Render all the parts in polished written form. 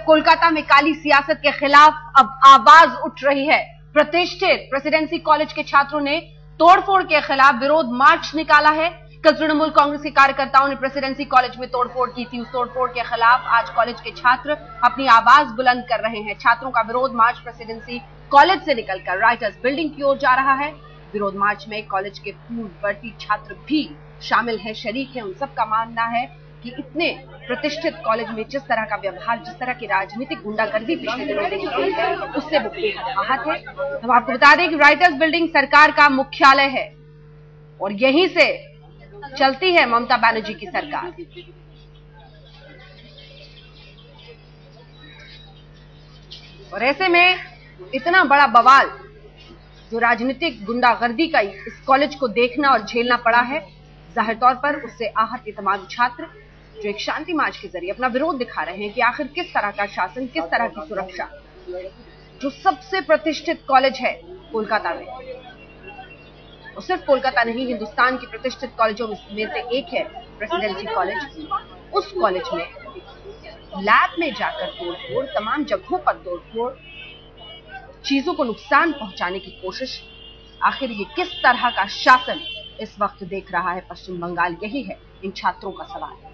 कोलकाता में काली सियासत के खिलाफ अब आवाज उठ रही है। प्रतिष्ठित प्रेसिडेंसी कॉलेज के छात्रों ने तोड़फोड़ के खिलाफ विरोध मार्च निकाला है। कल तृणमूल कांग्रेस के कार्यकर्ताओं ने प्रेसिडेंसी कॉलेज में तोड़फोड़ की थी। उस तोड़फोड़ के खिलाफ आज कॉलेज के छात्र अपनी आवाज बुलंद कर रहे हैं। छात्रों का विरोध मार्च प्रेसिडेंसी कॉलेज से निकलकर राइटर्स बिल्डिंग की ओर जा रहा है। विरोध मार्च में कॉलेज के पूर्ववर्ती छात्र भी शामिल हैं, शरीक हैं। उन सबका मानना है कि इतने प्रतिष्ठित कॉलेज में जिस तरह का व्यवहार, जिस तरह की राजनीतिक गुंडागर्दी पिछले दिनों देखी गई है, उससे वो बेहद आहत है। हम आपको बता दें कि राइटर्स बिल्डिंग सरकार का मुख्यालय है और यहीं से चलती है ममता बनर्जी की सरकार। और ऐसे में इतना बड़ा बवाल जो राजनीतिक गुंडागर्दी का इस कॉलेज को देखना और झेलना पड़ा है, जाहिर तौर पर उससे आहत ये तमाम छात्र जो एक शांति मार्च के जरिए अपना विरोध दिखा रहे हैं कि आखिर किस तरह का शासन, किस तरह की सुरक्षा, जो सबसे प्रतिष्ठित कॉलेज है कोलकाता में, और सिर्फ कोलकाता नहीं, हिंदुस्तान की प्रतिष्ठित कॉलेजों में से एक है प्रेसिडेंसी कॉलेज। उस कॉलेज में लैब में जाकर तोड़फोड़, तमाम जगहों पर तोड़फोड़, चीजों को नुकसान पहुंचाने की कोशिश, आखिर ये किस तरह का शासन इस वक्त देख रहा है पश्चिम बंगाल? यही है इन छात्रों का सवाल।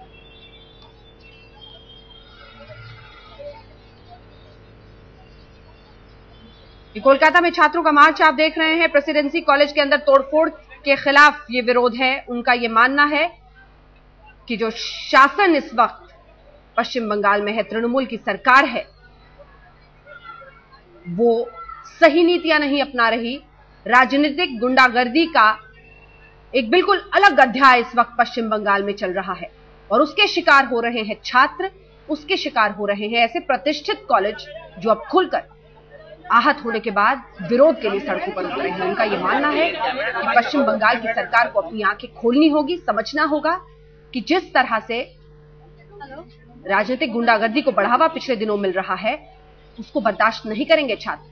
कोलकाता में छात्रों का मार्च आप देख रहे हैं। प्रेसिडेंसी कॉलेज के अंदर तोड़फोड़ के खिलाफ ये विरोध है। उनका ये मानना है कि जो शासन इस वक्त पश्चिम बंगाल में है, तृणमूल की सरकार है, वो सही नीतियां नहीं अपना रही। राजनीतिक गुंडागर्दी का एक बिल्कुल अलग अध्याय इस वक्त पश्चिम बंगाल में चल रहा है और उसके शिकार हो रहे हैं छात्र, उसके शिकार हो रहे हैं ऐसे प्रतिष्ठित कॉलेज जो अब खुलकर आहत होने के बाद विरोध के लिए सड़कों पर उतरे हैं। उनका यह मानना है कि पश्चिम बंगाल की सरकार को अपनी आंखें खोलनी होगी, समझना होगा कि जिस तरह से राजनीतिक गुंडागर्दी को बढ़ावा पिछले दिनों मिल रहा है, उसको बर्दाश्त नहीं करेंगे छात्र।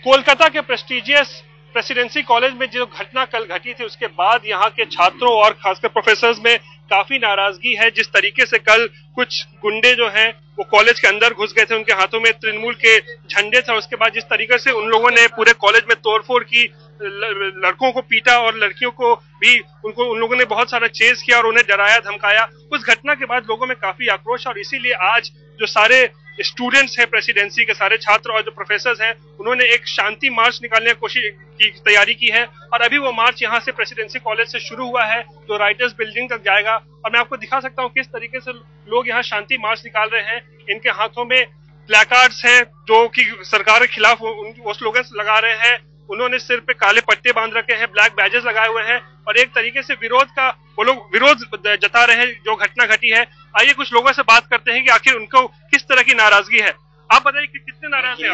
कोलकाता के प्रेस्टिजियस प्रेसिडेंसी कॉलेज में जो घटना कल घटी थी, उसके बाद यहाँ के छात्रों और खासकर प्रोफेसर्स में काफी नाराजगी है। जिस तरीके से कल कुछ गुंडे जो हैं वो कॉलेज के अंदर घुस गए थे, उनके हाथों में तृणमूल के झंडे थे, उसके बाद जिस तरीके से उन लोगों ने पूरे कॉलेज में तोड़फोड़ की, लड़कों को पीटा और लड़कियों को भी उन लोगों ने बहुत सारा चेज किया और उन्हें डराया धमकाया। उस घटना के बाद लोगों में काफी आक्रोश और इसीलिए आज जो सारे स्टूडेंट्स हैं, प्रेसिडेंसी के सारे छात्र और जो प्रोफेसर्स हैं, उन्होंने एक शांति मार्च निकालने की कोशिश की तैयारी की है और अभी वो मार्च यहाँ से प्रेसिडेंसी कॉलेज से शुरू हुआ है जो राइटर्स बिल्डिंग तक जाएगा। और मैं आपको दिखा सकता हूँ किस तरीके से लोग यहाँ शांति मार्च निकाल रहे हैं। इनके हाथों में प्लेकार्ड्स हैं जो कि सरकार के खिलाफ वो स्लोगन्स लगा रहे हैं। उन्होंने सिर पे काले पट्टे बांध रखे हैं, ब्लैक बैजेस लगाए हुए हैं और एक तरीके से विरोध का वो लोग विरोध जता रहे हैं जो घटना घटी है। आइए कुछ लोगों से बात करते हैं कि आखिर उनको किस तरह की नाराजगी है। आप बताइए कि कितने नाराज हैं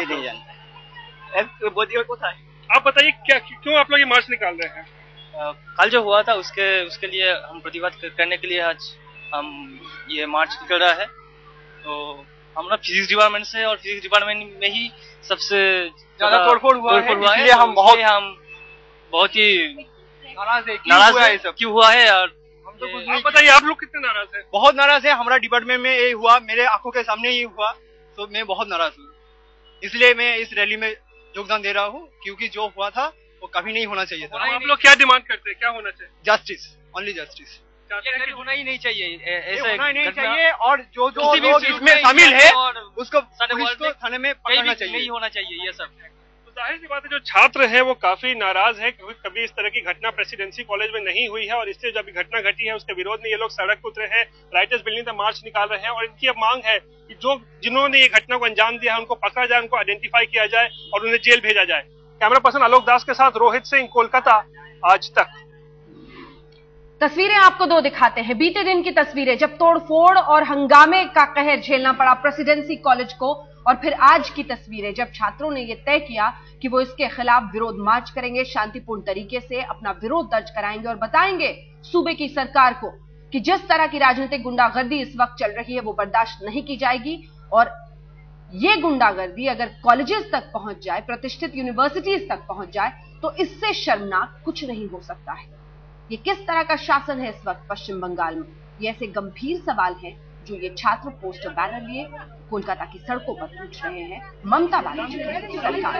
आप बताइए क्यों आप लोग ये मार्च निकाल रहे हैं? कल जो हुआ था उसके लिए हम प्रतिवाद करने के लिए आज हम ये मार्च निकल रहा है। तो हम लोग फिजिक्स डिपार्टमेंट से और फिजिक्स डिपार्टमेंट में ही सबसे ज्यादा तोड़फोड़ हुआ है, इसलिए हम बहुत ही नाराज है क्यों हुआ है। और आप बताइए आप लोग कितने नाराज हैं? बहुत नाराज है। हमारा डिपार्टमेंट में ये हुआ, मेरे आंखों के सामने ही हुआ, तो मैं बहुत नाराज हूँ। इसलिए मैं इस रैली में योगदान दे रहा हूँ क्योंकि जो हुआ था वो कभी नहीं होना चाहिए था। आप लोग क्या डिमांड करते हैं, क्या होना चाहिए? Justice, only justice. होना ही नहीं चाहिए, ऐसा होना ही नहीं चाहिए और जो लोग इसमें शामिल है उसको थाने में पकड़ना चाहिए, नहीं होना चाहिए ये सब। तो जाहिर सी बात है जो छात्र हैं वो काफी नाराज हैं क्योंकि कभी इस तरह की घटना प्रेसिडेंसी कॉलेज में नहीं हुई है और इससे जब घटना घटी है उसके विरोध में ये लोग सड़क पर उतरे हैं, राइटर्स बिल्डिंग तक मार्च निकाल रहे हैं और इनकी अब मांग है कि जिन्होंने ये घटना को अंजाम दिया है उनको पकड़ा जाए, उनको आइडेंटिफाई किया जाए और उन्हें जेल भेजा जाए। कैमरा पर्सन आलोक दास के साथ रोहित सिंह, कोलकाता, आज तक। तस्वीरें आपको दो दिखाते हैं। बीते दिन की तस्वीरें जब तोड़फोड़ और हंगामे का कहर झेलना पड़ा प्रेसिडेंसी कॉलेज को, और फिर आज की तस्वीरें जब छात्रों ने यह तय किया कि वो इसके खिलाफ विरोध मार्च करेंगे, शांतिपूर्ण तरीके से अपना विरोध दर्ज कराएंगे और बताएंगे सूबे की सरकार को कि जिस तरह की राजनीतिक गुंडागर्दी इस वक्त चल रही है वो बर्दाश्त नहीं की जाएगी। और ये गुंडागर्दी अगर कॉलेजेस तक पहुंच जाए, प्रतिष्ठित यूनिवर्सिटीज तक पहुंच जाए, तो तो इससे शर्मनाक कुछ नहीं हो सकता है। ये किस तरह का शासन है इस वक्त पश्चिम बंगाल में? ये ऐसे गंभीर सवाल हैं जो ये छात्र पोस्टर बैनर लिए कोलकाता की सड़कों पर पूछ रहे हैं ममता बनर्जी की सरकार।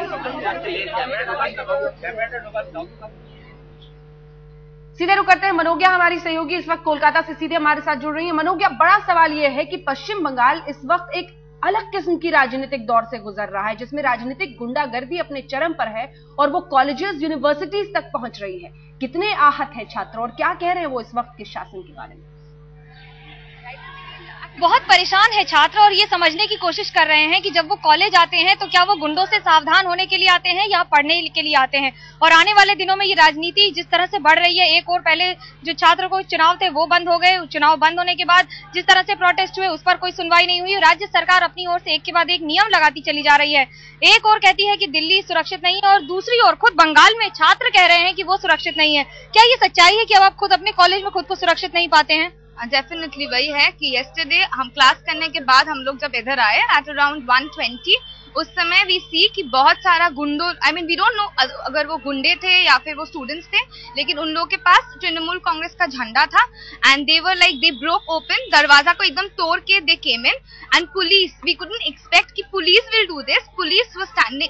सीधे रुक करते हैं मनोज्ञा, हमारी सहयोगी इस वक्त कोलकाता से सीधे हमारे साथ जुड़ रही है। मनोज्ञा, बड़ा सवाल यह है कि पश्चिम बंगाल इस वक्त एक अलग किस्म की राजनीतिक दौर से गुजर रहा है, जिसमें राजनीतिक गुंडागर्दी अपने चरम पर है और वो कॉलेजेस, यूनिवर्सिटीज तक पहुंच रही है। कितने आहत हैं छात्र और क्या कह रहे हैं वो इस वक्त के शासन के बारे में? बहुत परेशान है छात्र और ये समझने की कोशिश कर रहे हैं कि जब वो कॉलेज आते हैं तो क्या वो गुंडों से सावधान होने के लिए आते हैं या पढ़ने के लिए आते हैं। और आने वाले दिनों में ये राजनीति जिस तरह से बढ़ रही है, एक और पहले जो छात्र को चुनाव थे वो बंद हो गए, चुनाव बंद होने के बाद जिस तरह से प्रोटेस्ट हुए उस पर कोई सुनवाई नहीं हुई। राज्य सरकार अपनी ओर से एक के बाद एक नियम लगाती चली जा रही है। एक और कहती है कि दिल्ली सुरक्षित नहीं है और दूसरी ओर खुद बंगाल में छात्र कह रहे हैं कि वो सुरक्षित नहीं है। क्या ये सच्चाई है कि अब आप खुद अपने कॉलेज में खुद को सुरक्षित नहीं पाते हैं? डेफिनेटली वही है कि येस्टरडे हम क्लास करने के बाद हम लोग जब इधर आए एट अराउंड 1:20, उस समय वी सी कि बहुत सारा गुंडों, I mean we don't know अगर वो गुंडे थे या फिर वो स्टूडेंट्स थे, लेकिन उन लोगों के पास तृणमूल कांग्रेस का झंडा था and they were like they broke open, दरवाजा को एकदम तोड़ के they came in and police, we couldn't expect कि police will do this, police was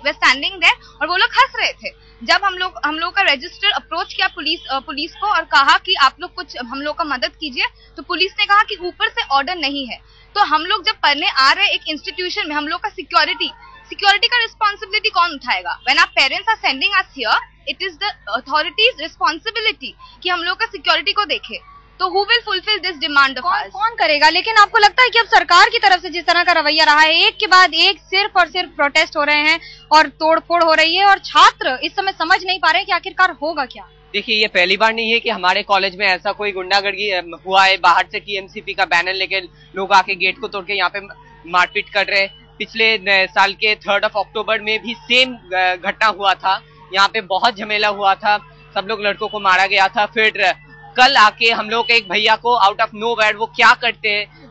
standing there और वो लोग हंस रहे थे। जब हम लोग का रजिस्टर अप्रोच किया पुलिस को और कहा कि आप लोग कुछ हम लोग का मदद कीजिए, तो पुलिस ने कहा कि ऊपर से ऑर्डर नहीं है। तो हम लोग जब पढ़ने आ रहे एक इंस्टीट्यूशन में, हम लोग का सिक्योरिटी का रिस्पॉन्सिबिलिटी कौन उठाएगा? When our parents are sending us here, it is the authorities responsibility कि हम लोग का सिक्योरिटी को देखे। तो who will fulfil this demand of us? कौन करेगा? लेकिन आपको लगता है कि अब सरकार की तरफ से जिस तरह का रवैया रहा है, एक के बाद एक सिर्फ और सिर्फ प्रोटेस्ट हो रहे हैं और तोड़फोड़ हो रही है और छात्र इस समय समझ नहीं पा रहे कि आखिरकार होगा क्या? देखिए, ये पहली बार नहीं है कि हमारे कॉलेज में ऐसा कोई गुंडागर्दी हुआ है। बाहर से टीएमसीपी का बैनर लेके लोग आके गेट को तोड़ के यहाँ पे मारपीट कर रहे हैं। पिछले साल के 3 अक्टूबर में भी सेम घटना हुआ था। यहाँ पे बहुत झमेला हुआ था, सब लोग लड़कों को मारा गया था। फिर कल आके हम लोग एक भैया को आउट ऑफ नोवेयर वो क्या करते हैं,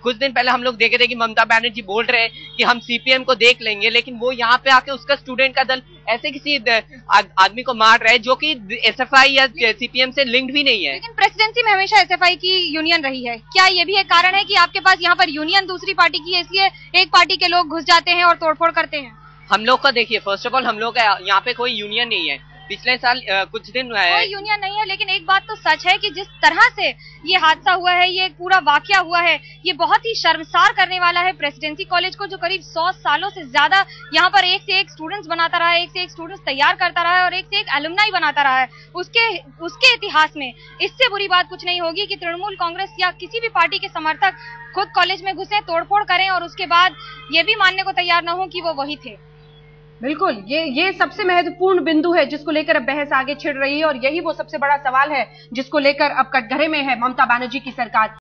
कुछ दिन पहले हम लोग देखे थे कि ममता बनर्जी बोल रहे हैं कि हम सीपीएम को देख लेंगे, लेकिन वो यहाँ पे आके उसका स्टूडेंट का दल ऐसे किसी आदमी को मार रहा है जो कि एसएफआई या सीपीएम से लिंक्ड भी नहीं है। लेकिन प्रेसिडेंसी में हमेशा एसएफआई की यूनियन रही है, क्या ये भी एक कारण है कि आपके पास यहाँ पर यूनियन दूसरी पार्टी की है, इसलिए एक पार्टी के लोग घुस जाते हैं और तोड़फोड़ करते हैं? हम लोग का देखिए, फर्स्ट ऑफ ऑल हम लोग का यहाँ पे कोई यूनियन नहीं है। पिछले साल कुछ दिन कोई यूनियन नहीं है, लेकिन एक बात तो सच है कि जिस तरह से ये हादसा हुआ है, ये पूरा वाकया हुआ है, ये बहुत ही शर्मसार करने वाला है प्रेसिडेंसी कॉलेज को, जो करीब 100 सालों से ज्यादा यहाँ पर एक से एक स्टूडेंट्स बनाता रहा है, एक से एक स्टूडेंट्स तैयार करता रहा है और एक से एक एलुमनाई बनाता रहा है। उसके इतिहास में इससे बुरी बात कुछ नहीं होगी कि तृणमूल कांग्रेस या किसी भी पार्टी के समर्थक खुद कॉलेज में घुसे, तोड़फोड़ करें और उसके बाद ये भी मानने को तैयार न हो कि वो वही थे। बिल्कुल, ये सबसे महत्वपूर्ण बिंदु है जिसको लेकर अब बहस आगे छिड़ रही है और यही वो सबसे बड़ा सवाल है जिसको लेकर अब कटघरे में है ममता बनर्जी की सरकार।